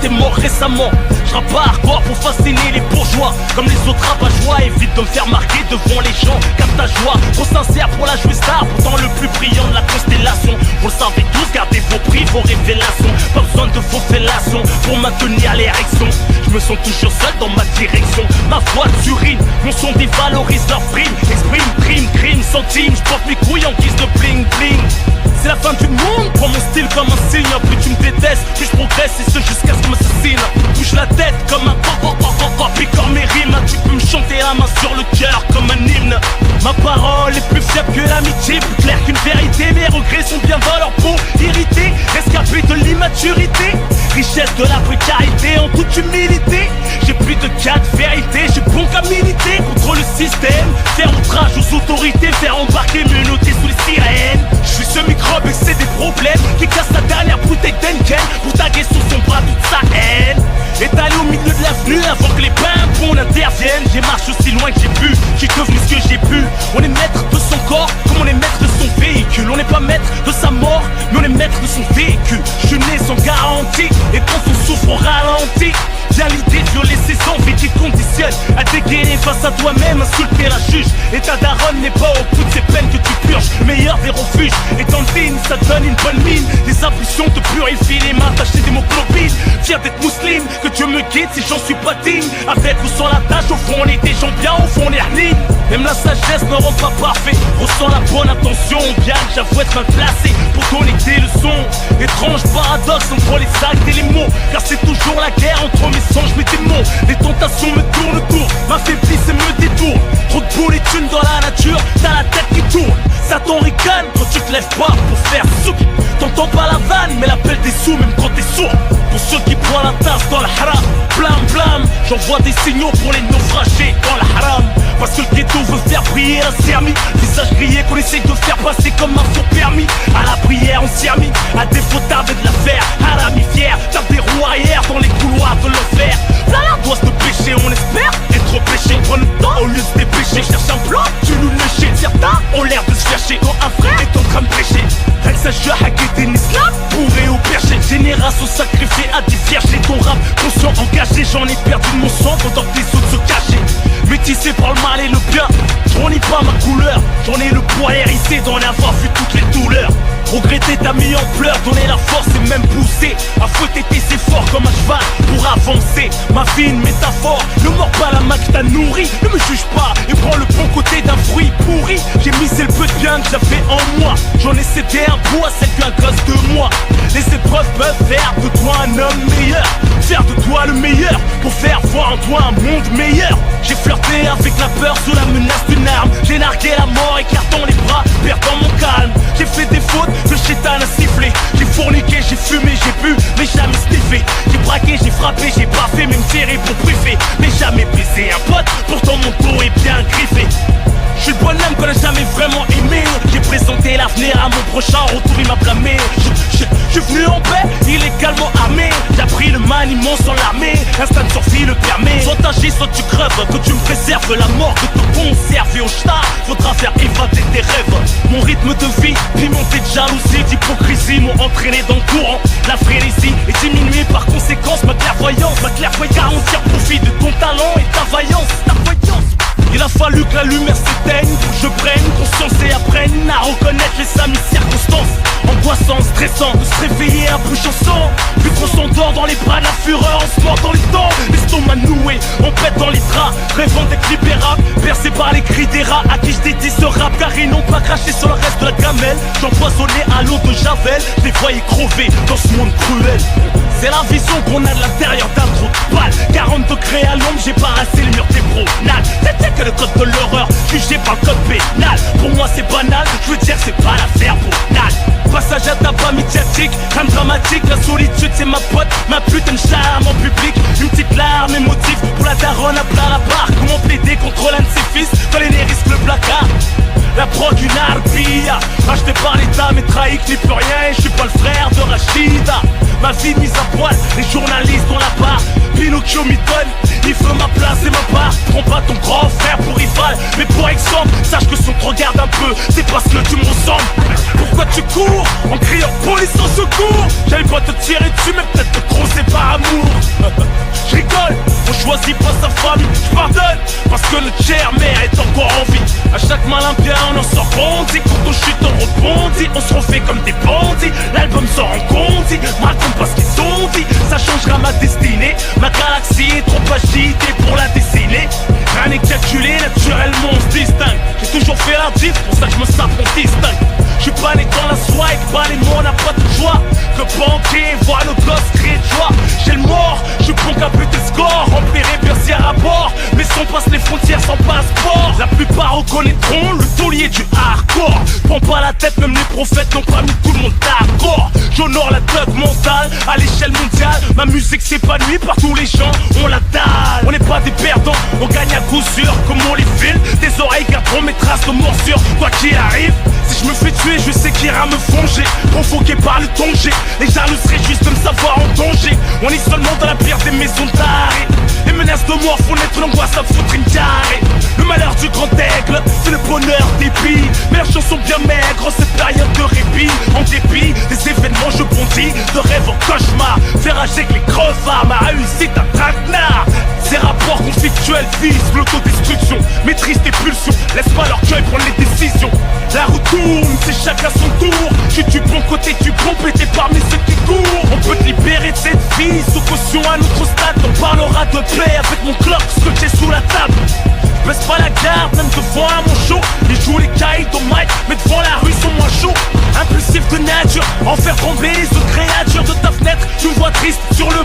t'es mort récemment. Je rappe pas hardcore pour fasciner les bourgeois. Comme les autres rabat-joie, évite de me faire marquer devant les gens. Capte ta joie, trop sincère pour la jouer star. Pourtant le plus brillant de la constellation. Vous le savez tous, gardez vos prix, vos révélations. Pas besoin de vos fellations pour maintenir l'érection. Je me sens toujours seul dans ma direction. Ma voix t'urine, mon son dévalorise leur prime. Exprime, prime, crime, centime. Je porte mes couilles en guise de bling bling. C'est la fin du monde, prends mon style comme un signe. Plus tu me détestes, plus je progresse et ce jusqu'à ce qu'on m'assassine. Touche la tête comme un picore mes rimes. Tu peux me chanter la main sur le cœur comme un hymne. Ma parole est plus fiable que l'amitié, plus claire qu'une vérité. Mes regrets sont bien dans leur peau, irrités, rescapés de l'immaturité. Richesse de la précarité en toute humilité. J'ai plus de 4 vérités, j'ai bon qu'à militer contre le système. Faire outrage aux autorités, faire embarquer, me noter sous les sirènes. Je suis ce microbe et c'est des problèmes qui casse la dernière bouteille d'Henken pour taguer sous son bras toute sa haine. Étalé au milieu de l'avenue avant que les pimpons interviennent. J'ai marché aussi loin que j'ai pu, j'ai devenu ce que j'ai pu. On est maître de son corps comme on est maître de son véhicule. On n'est pas maître de sa mort, mais on est maître de son véhicule. Je suis né sans garantie, et quand on souffre on ralentit. Viens l'idée de violer ses envies qui conditionnent à dégainer face à toi-même, insulter la juge. Et ta daronne n'est pas au bout de ces peines que tu purges. Le meilleur des refuges est en ligne, ça donne une bonne mine. Les impulsions te purifient les mains, tachées d'hémoglobine. Fier d'être musulman, que Dieu me guide si j'en suis pas digne. Avec ou sans la tâche, au fond on est des gens bien, au fond on est lignes. Même la sagesse ne rend pas parfait. Ressens la bonne intention, bien que j'avoue être mal placé pour donner des leçons. Étrange paradoxe entre les actes et les mots, car c'est toujours la guerre entre mes songes, mes démons. Les tentations me tournent autour, m'affaiblissent et me détournent. Trop de boules et thunes dans la nature, t'as la tête qui tourne. Satan ricane quand tu te lèves pas pour faire souk. T'entends pas la vanne, mais l'appel des sous même quand t'es sourd. Pour ceux qui prennent la tasse dans le haram, blam blam, j'envoie des signaux pour les naufragés dans le haram. Parce que le ghetto veut faire briller la sermie. Visage grillé qu'on essaye de faire passer comme un faux permis. À la prière on s'y a mis, à défaut d'armes et de l'affaire. À la mi-fière, tape des roues arrière dans les couloirs de l'enfer. Là l'ardoise de péché, on espère être péché. Prends le temps au lieu de se dépêcher. Cherche un plan, tu nous lécher. Certains ont l'air de se chercher quand un frère est en train de prêcher. Règle sa jeu à guetter une islam, bourré au perché. Génération sacrifiée à des vierges. Ton rap conscient engagé, j'en ai perdu de mon sang pendant que les autres se cachaient. Métissé par le mal et le bien, je renie pas ma couleur. J'en ai le poids hérissé d'en avoir vu toutes les douleurs. Regretter t'as mis en pleurs, donner la force et même pousser à fouetter tes efforts comme un cheval pour avancer. Ma vie une métaphore, ne mords pas la main que t'as nourrie. Ne me juge pas et prends le bon côté d'un fruit pourri. J'ai misé le peu de bien que j'avais en moi. J'en ai cédé un bout à celle qu'un gosse de moi. Les épreuves peuvent faire de toi un homme meilleur, faire de toi le meilleur pour faire voir en toi un monde meilleur. J'ai flirté avec la peur sous la menace d'une arme. J'ai nargué la mort écartant les bras, perdant mon calme. J'ai fait des fautes, le chétan a sifflé. J'ai fourniqué, j'ai fumé, j'ai bu, mais jamais sniffé. J'ai braqué, j'ai frappé, j'ai baffé, même tiré pour briefer. Mais jamais baisé un pote, pourtant mon dos est bien griffé. Je suis le bonhomme qu'on a jamais vraiment aimé. J'ai présenté l'avenir à mon prochain, en retour il m'a blâmé. Je suis venu en paix, illégalement armé. J'ai appris le maniement sans l'armée, instinct de survie le permet. Soit t'agis, soit tu creves, que tu me préserves la mort, que te conserver au shtar. Faudra faire évader tes rêves. Mon rythme de vie, pimenté de jalousie, d'hypocrisie m'ont entraîné dans le courant. La frénésie est diminuée par conséquence ma clairvoyance. Car on tire profit de ton talent et ta vaillance. Il a fallu que la lumière s'éteigne pour que je prenne conscience et apprenne à reconnaître les amis circonstances. Angoissant, stressant, de se réveiller un peu chanson. Vu qu'on s'endort dans les bras de la fureur, on se mord dans les dents. L'estomac noué, on pète dans les draps, rêvant d'être libérable, bercé par les cris des rats à qui je dédie ce rap. Car ils n'ont pas craché sur le reste de la gamelle. J'empoisonnais à l'eau de Javel, je les voyais crever dans ce monde cruel. C'est la vision qu'on a de l'intérieur d'un trou de balle. 40 degrés à l'ombre, j'ai parassé le mur des bronales. C'est que le code de l'horreur, jugé par le code pénal. Pour moi c'est banal, je veux dire c'est pas l'affaire banale. Passage à tabac médiatique, crime dramatique. La solitude c'est ma pote, ma putain de charme en public. Une petite larme émotive pour la daronne à plat la barre. Comment plaider contre l'un de ses fils quand les risque le placard. La prod d'une arbilla, racheté par l'état mais trahi que n'y peut rien. Et je suis pas le frère de Rachida. Ma vie mise à poil, les journalistes ont la part. Pinocchio m'y donne, il veut ma place et ma part. Prends pas ton grand frère pour rival, mais pour exemple, sache que si on te regarde un peu, c'est parce que tu me ressembles. Pourquoi tu cours en criant police au secours. J'allais pas te tirer dessus mais peut-être te crosser par amour. Je rigole, on choisit pas sa famille. Je pardonne parce que notre chère mère est encore en vie. À chaque malin bien on en sort grandi. Quand on chute on rebondit, on se refait comme des bandits. L'album sort en condi, me raconte pas ce qu'ils ont dit. Ça changera ma destinée, ma galaxie est trop agitée pour la dessiner. Rien n'est calculé, naturellement on se distingue. J'ai toujours fait la diff, pour ça que je me sape on distingue. J'suis pas né dans la swag, pas les mots, on n'a pas de joie. Que banquier, voit nos gosses crier de joie. J'ai le mort, j'suis bon qu'à buter le score. Remplir et bercière à bord, mais si on passe les frontières sans passeport. La plupart reconnaîtront le taulier du hardcore. Prends pas la tête, même les prophètes n'ont pas mis tout le monde d'accord. J'honore la thug mentale à l'échelle mondiale. Ma musique s'épanouit par tous les gens, on la dalle. On n'est pas des perdants, on gagne à coup sûr. Comme on les file, des oreilles garderont mes traces de morsure. Quoi qu'il arrive, si je me fais tuer, je sais qu'il ira me fonger. Provoqué par le danger, les jaloux seraient juste de me savoir en danger. On est seulement dans la pire des maisons d'arrêt. Les menaces de mort font naître l'angoisse à foutre une diarrhée. Le malheur du grand aigle, c'est le bonheur des billes. Mais leurs chansons bien maigres, cette période de répit. En dépit des événements, je bondis de rêve en cauchemar. Faire agir que les crevards, ma réussite un traquenard. Ces rapports conflictuels visent l'autodestruction. Maîtrise tes pulsions, laisse pas leur cœur prendre les décisions. La roue tourne, c'est chacun son tour. Je suis du bon côté du bon, pété parmi ceux qui courent. On peut te libérer de cette vie, sous caution à notre stade. On parlera de paix avec mon clock scotché sous la table. Je baisse pas la garde, même devant un mon show. Ils jouent les caïds au mic, mais devant la rue sont moins chauds. Impulsif de nature, en faire tomber les autres créatures de ta fenêtre. Tu me vois triste sur le